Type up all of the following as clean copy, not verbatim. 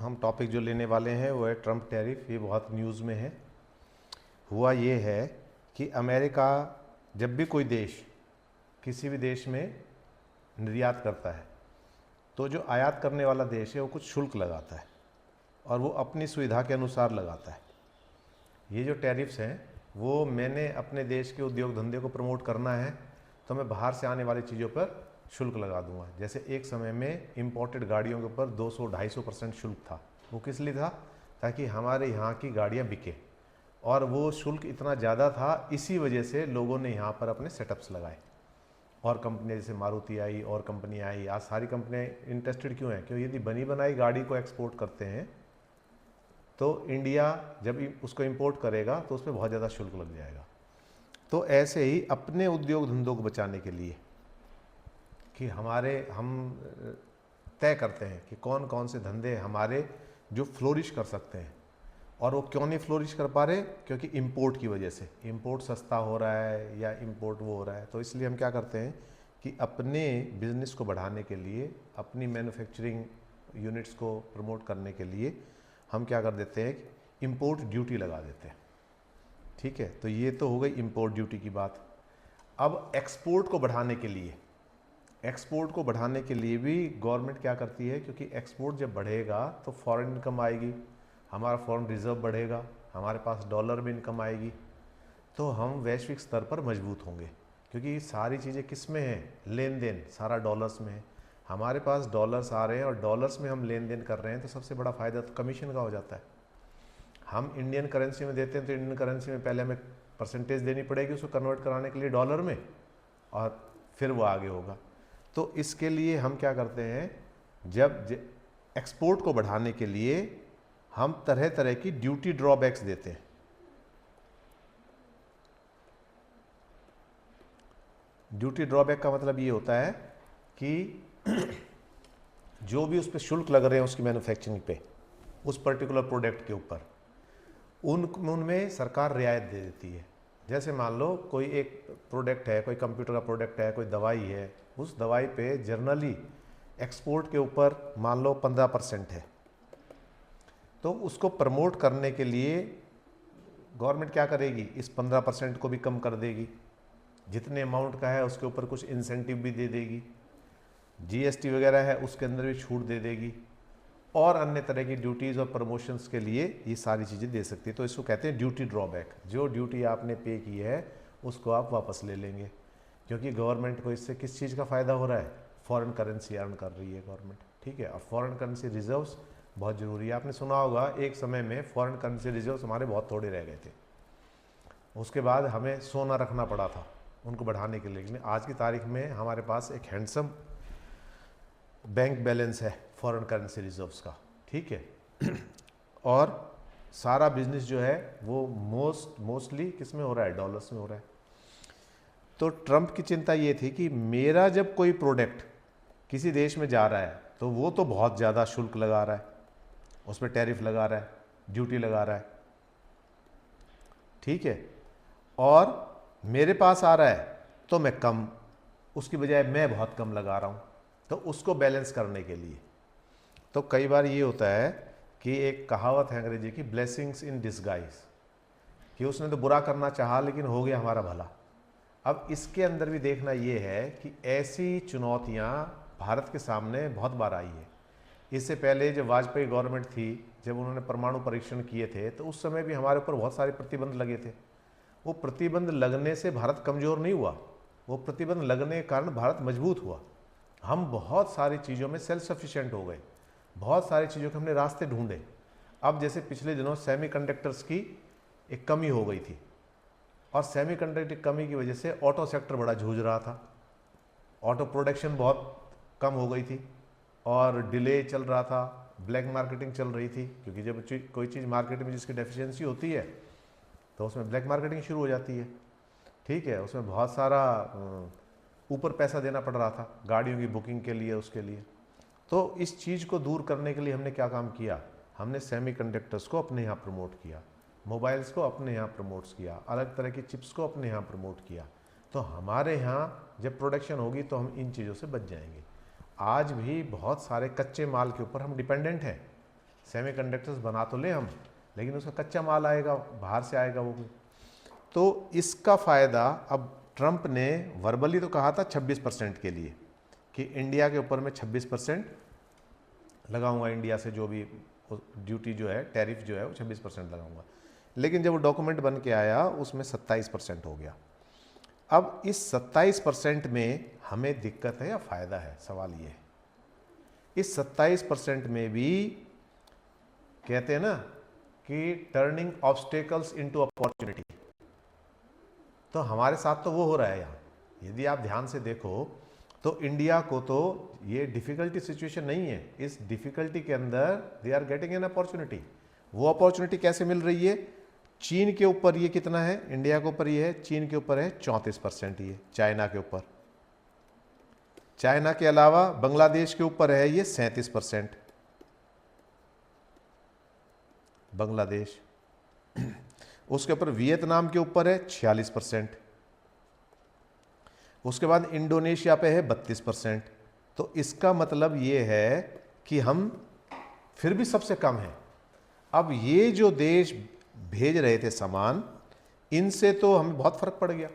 हम टॉपिक जो लेने वाले हैं वो है ट्रम्प टैरिफ। ये बहुत न्यूज़ में है। हुआ ये है कि अमेरिका जब भी कोई देश किसी भी देश में निर्यात करता है तो जो आयात करने वाला देश है वो कुछ शुल्क लगाता है और वो अपनी सुविधा के अनुसार लगाता है। ये जो टैरिफ्स हैं वो मैंने अपने देश के उद्योग धंधे को प्रमोट करना है तो मैं बाहर से आने वाली चीज़ों पर शुल्क लगा दूंगा। जैसे एक समय में इंपोर्टेड गाड़ियों के ऊपर 200-250% शुल्क था। वो किस लिए था? ताकि हमारे यहाँ की गाड़ियाँ बिके, और वो शुल्क इतना ज़्यादा था, इसी वजह से लोगों ने यहाँ पर अपने सेटअप्स लगाए। और कंपनियाँ जैसे मारुति आई और कंपनियाँ आई, आज सारी कंपनियाँ इंटरेस्टेड क्यों हैं? क्योंकि यदि बनी बनाई गाड़ी को एक्सपोर्ट करते हैं तो इंडिया जब उसको इंपोर्ट करेगा तो उस पर बहुत ज़्यादा शुल्क लग जाएगा। तो ऐसे ही अपने उद्योग धंधों को बचाने के लिए कि हम तय करते हैं कि कौन कौन से धंधे हमारे जो फ्लोरिश कर सकते हैं, और वो क्यों नहीं फ्लोरिश कर पा रहे? क्योंकि इंपोर्ट की वजह से। इंपोर्ट सस्ता हो रहा है या इंपोर्ट वो हो रहा है। तो इसलिए हम क्या करते हैं कि अपने बिजनेस को बढ़ाने के लिए, अपनी मैन्युफैक्चरिंग यूनिट्स को प्रमोट करने के लिए हम क्या कर देते हैं कि इंपोर्ट ड्यूटी लगा देते हैं। ठीक है, तो ये तो हो गई इंपोर्ट ड्यूटी की बात। अब एक्सपोर्ट को बढ़ाने के लिए भी गवर्नमेंट क्या करती है? क्योंकि एक्सपोर्ट जब बढ़ेगा तो फॉरेन इनकम आएगी, हमारा फॉरेन रिजर्व बढ़ेगा, हमारे पास डॉलर में इनकम आएगी, तो हम वैश्विक स्तर पर मजबूत होंगे। क्योंकि सारी चीज़ें किस में हैं? लेन देन सारा डॉलर्स में है। हमारे पास डॉलर्स आ रहे हैं और डॉलर्स में हम लेन देन कर रहे हैं, तो सबसे बड़ा फ़ायदा तो कमीशन का हो जाता है। हम इंडियन करेंसी में देते हैं तो इंडियन करेंसी में पहले हमें परसेंटेज देनी पड़ेगी उसको कन्वर्ट कराने के लिए डॉलर में, और फिर वो आगे होगा। तो इसके लिए हम क्या करते हैं, जब एक्सपोर्ट को बढ़ाने के लिए हम तरह तरह की ड्यूटी ड्रॉबैक्स देते हैं। ड्यूटी ड्रॉबैक का मतलब ये होता है कि जो भी उस पर शुल्क लग रहे हैं उसकी मैन्युफैक्चरिंग पे, उस पर्टिकुलर प्रोडक्ट के ऊपर, उनमें सरकार रियायत दे देती है। जैसे मान लो कोई एक प्रोडक्ट है, कोई कंप्यूटर का प्रोडक्ट है, कोई दवाई है, उस दवाई पे जनरली एक्सपोर्ट के ऊपर मान लो 15% है, तो उसको प्रमोट करने के लिए गवर्नमेंट क्या करेगी? इस 15% को भी कम कर देगी, जितने अमाउंट का है उसके ऊपर कुछ इंसेंटिव भी दे देगी, जीएसटी वगैरह है उसके अंदर भी छूट दे देगी, और अन्य तरह की ड्यूटीज़ और प्रमोशंस के लिए ये सारी चीज़ें दे सकती है। तो इसको कहते हैं ड्यूटी ड्रॉबैक। जो ड्यूटी आपने पे की है उसको आप वापस ले लेंगे, क्योंकि गवर्नमेंट को इससे किस चीज़ का फ़ायदा हो रहा है? फॉरेन करेंसी अर्न कर रही है गवर्नमेंट। ठीक है, और फॉरेन करेंसी रिजर्व्स बहुत ज़रूरी है। आपने सुना होगा एक समय में फॉरेन करेंसी रिजर्व्स हमारे बहुत थोड़े रह गए थे, उसके बाद हमें सोना रखना पड़ा था उनको बढ़ाने के लिए। लेकिन आज की तारीख में हमारे पास एक हैंडसम बैंक बैलेंस है फॉरेन करेंसी रिजर्व्स का। ठीक है और सारा बिजनेस जो है वो मोस्टली किस में हो रहा है? डॉलर्स में हो रहा है। तो ट्रंप की चिंता ये थी कि मेरा जब कोई प्रोडक्ट किसी देश में जा रहा है तो वो तो बहुत ज़्यादा शुल्क लगा रहा है, उस पर टैरिफ लगा रहा है, ड्यूटी लगा रहा है। ठीक है, और मेरे पास आ रहा है तो मैं कम, उसकी बजाय मैं बहुत कम लगा रहा हूँ। तो उसको बैलेंस करने के लिए तो कई बार ये होता है कि एक कहावत है अंग्रेजी की, ब्लेसिंग्स इन डिस्गाइज, कि उसने तो बुरा करना चाहा लेकिन हो गया हमारा भला। अब इसके अंदर भी देखना ये है कि ऐसी चुनौतियाँ भारत के सामने बहुत बार आई है। इससे पहले जब वाजपेयी गवर्नमेंट थी, जब उन्होंने परमाणु परीक्षण किए थे, तो उस समय भी हमारे ऊपर बहुत सारे प्रतिबंध लगे थे। वो प्रतिबंध लगने से भारत कमज़ोर नहीं हुआ, वो प्रतिबंध लगने के कारण भारत मजबूत हुआ। हम बहुत सारी चीज़ों में सेल्फ सफिशिएंट हो गए, बहुत सारी चीज़ों के हमने रास्ते ढूंढे। अब जैसे पिछले दिनों सेमीकंडक्टर्स की एक कमी हो गई थी, और सेमीकंडक्टर की कमी की वजह से ऑटो सेक्टर बड़ा जूझ रहा था, ऑटो प्रोडक्शन बहुत कम हो गई थी और डिले चल रहा था, ब्लैक मार्केटिंग चल रही थी। क्योंकि जब कोई चीज़ मार्केट में जिसकी डेफिशिएंसी होती है तो उसमें ब्लैक मार्केटिंग शुरू हो जाती है। ठीक है, उसमें बहुत सारा ऊपर पैसा देना पड़ रहा था गाड़ियों की बुकिंग के लिए, उसके लिए। तो इस चीज़ को दूर करने के लिए हमने क्या काम किया? हमने सेमीकंडक्टर्स को अपने यहाँ प्रमोट किया, मोबाइल्स को अपने यहाँ प्रमोट किया, अलग तरह की चिप्स को अपने यहाँ प्रमोट किया। तो हमारे यहाँ जब प्रोडक्शन होगी तो हम इन चीज़ों से बच जाएंगे। आज भी बहुत सारे कच्चे माल के ऊपर हम डिपेंडेंट हैं, सेमीकंडक्टर्स बना तो ले हम, लेकिन उसका कच्चा माल आएगा, बाहर से आएगा वो भी। तो इसका फ़ायदा अब ट्रंप ने वर्बली तो कहा था 26% के लिए कि इंडिया के ऊपर मैं 26% लगाऊंगा, इंडिया से जो भी ड्यूटी जो है, टैरिफ जो है वो 26% लगाऊंगा, लेकिन जब वो डॉक्यूमेंट बन के आया उसमें 27% हो गया। अब इस 27% में हमें दिक्कत है या फ़ायदा है, सवाल ये है। इस 27% में भी कहते हैं ना कि टर्निंग ऑब्स्टेकल्स इनटू अपॉर्चुनिटी, तो हमारे साथ तो वो हो रहा है यहाँ। यदि आप ध्यान से देखो तो इंडिया को तो ये डिफ़िकल्टी सिचुएशन नहीं है, इस डिफ़िकल्टी के अंदर they are getting an opportunity. वो अपॉर्चुनिटी कैसे मिल रही है? चीन के ऊपर ये कितना है, इंडिया के ऊपर ये है, चीन के ऊपर है 34% ये, चाइना के ऊपर, चाइना के अलावा बांग्लादेश के ऊपर है ये 37%, बांग्लादेश। उसके ऊपर वियतनाम के ऊपर है 46%, उसके बाद इंडोनेशिया पे है 32%। तो इसका मतलब ये है कि हम फिर भी सबसे कम हैं। अब ये जो देश भेज रहे थे सामान, इनसे तो हमें बहुत फर्क पड़ गया,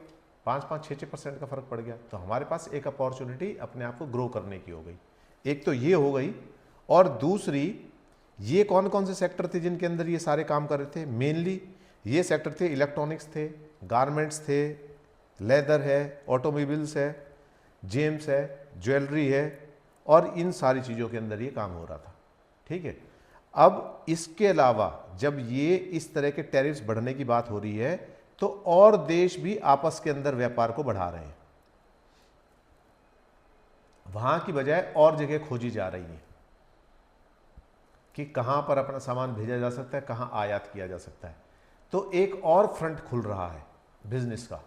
5-6% का फर्क पड़ गया। तो हमारे पास एक अपॉर्चुनिटी अपने आप को ग्रो करने की हो गई। एक तो ये हो गई, और दूसरी ये कौन कौन से सेक्टर थे जिनके अंदर ये सारे काम कर रहे थे? मेनली ये सेक्टर थे, इलेक्ट्रॉनिक्स थे, गारमेंट्स थे, लेदर है, ऑटोमोबाइल्स है, जेम्स है, ज्वेलरी है, और इन सारी चीज़ों के अंदर ये काम हो रहा था। ठीक है। अब इसके अलावा जब ये इस तरह के टैरिफ्स बढ़ने की बात हो रही है तो और देश भी आपस के अंदर व्यापार को बढ़ा रहे हैं, वहां की बजाय और जगह खोजी जा रही है कि कहां पर अपना सामान भेजा जा सकता है, कहां आयात किया जा सकता है। तो एक और फ्रंट खुल रहा है बिजनेस का।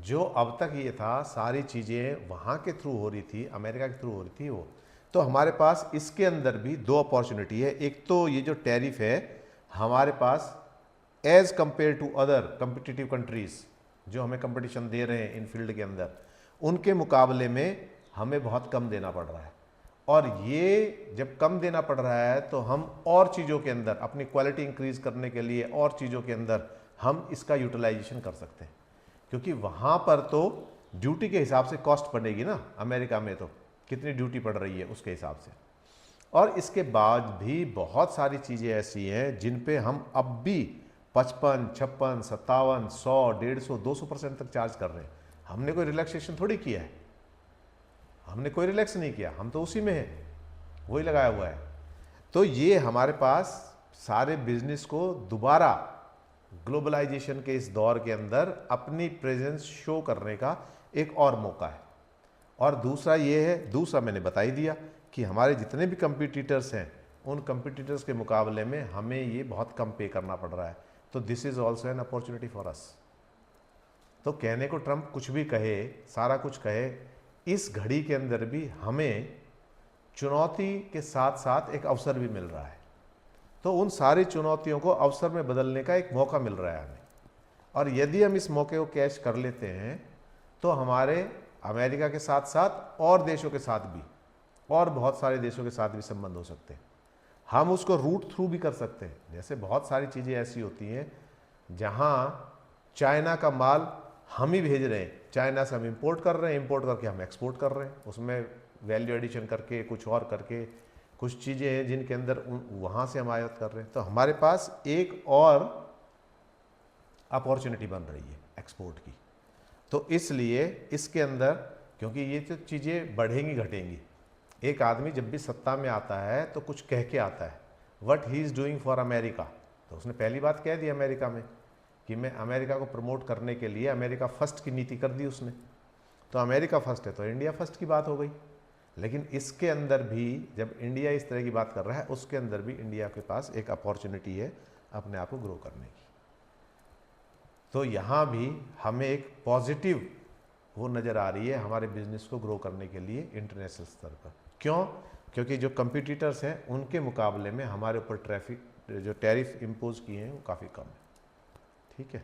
जो अब तक ये था सारी चीज़ें वहाँ के थ्रू हो रही थी, अमेरिका के थ्रू हो रही थी वो, तो हमारे पास इसके अंदर भी दो अपॉर्चुनिटी है। एक तो ये जो टैरिफ है हमारे पास as compare to other competitive countries जो हमें कंपटीशन दे रहे हैं इन फील्ड के अंदर, उनके मुकाबले में हमें बहुत कम देना पड़ रहा है। और ये जब कम देना पड़ रहा है तो हम और चीज़ों के अंदर अपनी क्वालिटी इंक्रीज़ करने के लिए और चीज़ों के अंदर हम इसका यूटिलाइजेशन कर सकते हैं, क्योंकि वहाँ पर तो ड्यूटी के हिसाब से कॉस्ट पड़ेगी ना। अमेरिका में तो कितनी ड्यूटी पड़ रही है उसके हिसाब से। और इसके बाद भी बहुत सारी चीज़ें ऐसी हैं जिन पे हम अब भी 55, 56, 57, 100, 150, 200% तक चार्ज कर रहे हैं। हमने कोई रिलैक्सेशन थोड़ी किया है, हमने कोई रिलैक्स नहीं किया, हम तो उसी में हैं, वही लगाया हुआ है। तो ये हमारे पास सारे बिजनेस को दोबारा ग्लोबलाइजेशन के इस दौर के अंदर अपनी प्रेजेंस शो करने का एक और मौका है। और दूसरा ये है, दूसरा मैंने बता ही दिया कि हमारे जितने भी कंपटीटर्स हैं उन कंपटीटर्स के मुकाबले में हमें ये बहुत कम पे करना पड़ रहा है। तो this is also an opportunity for us. तो कहने को ट्रंप कुछ भी कहे, सारा कुछ कहे, इस घड़ी के अंदर भी हमें चुनौती के साथ साथ एक अवसर भी मिल रहा है। तो उन सारी चुनौतियों को अवसर में बदलने का एक मौका मिल रहा है हमें। और यदि हम इस मौके को कैच कर लेते हैं तो हमारे अमेरिका के साथ साथ और देशों के साथ भी, और बहुत सारे देशों के साथ भी संबंध हो सकते हैं। हम उसको रूट थ्रू भी कर सकते हैं। जैसे बहुत सारी चीज़ें ऐसी होती हैं जहाँ चाइना का माल हम ही भेज रहे हैं, चाइना से हम इंपोर्ट कर रहे हैं, इंपोर्ट करके हम एक्सपोर्ट कर रहे हैं, उसमें वैल्यू एडिशन करके कुछ और करके कुछ चीज़ें हैं जिनके अंदर वहाँ से हम आयात कर रहे हैं। तो हमारे पास एक और अपॉर्चुनिटी बन रही है एक्सपोर्ट की। तो इसलिए इसके अंदर, क्योंकि ये तो चीज़ें बढ़ेंगी घटेंगी, एक आदमी जब भी सत्ता में आता है तो कुछ कह के आता है, what he is doing for America. तो उसने पहली बात कह दी अमेरिका में कि मैं अमेरिका को प्रमोट करने के लिए अमेरिका फर्स्ट की नीति कर दी उसने। तो अमेरिका फर्स्ट है तो इंडिया फर्स्ट की बात हो गई। लेकिन इसके अंदर भी जब इंडिया इस तरह की बात कर रहा है, उसके अंदर भी इंडिया के पास एक अपॉर्चुनिटी है अपने आप को ग्रो करने की। तो यहाँ भी हमें एक पॉजिटिव वो नज़र आ रही है हमारे बिजनेस को ग्रो करने के लिए इंटरनेशनल स्तर पर। क्यों? क्योंकि जो कंपटीटर्स हैं उनके मुकाबले में हमारे ऊपर जो टैरिफ इम्पोज किए हैं वो काफ़ी कम है। ठीक है।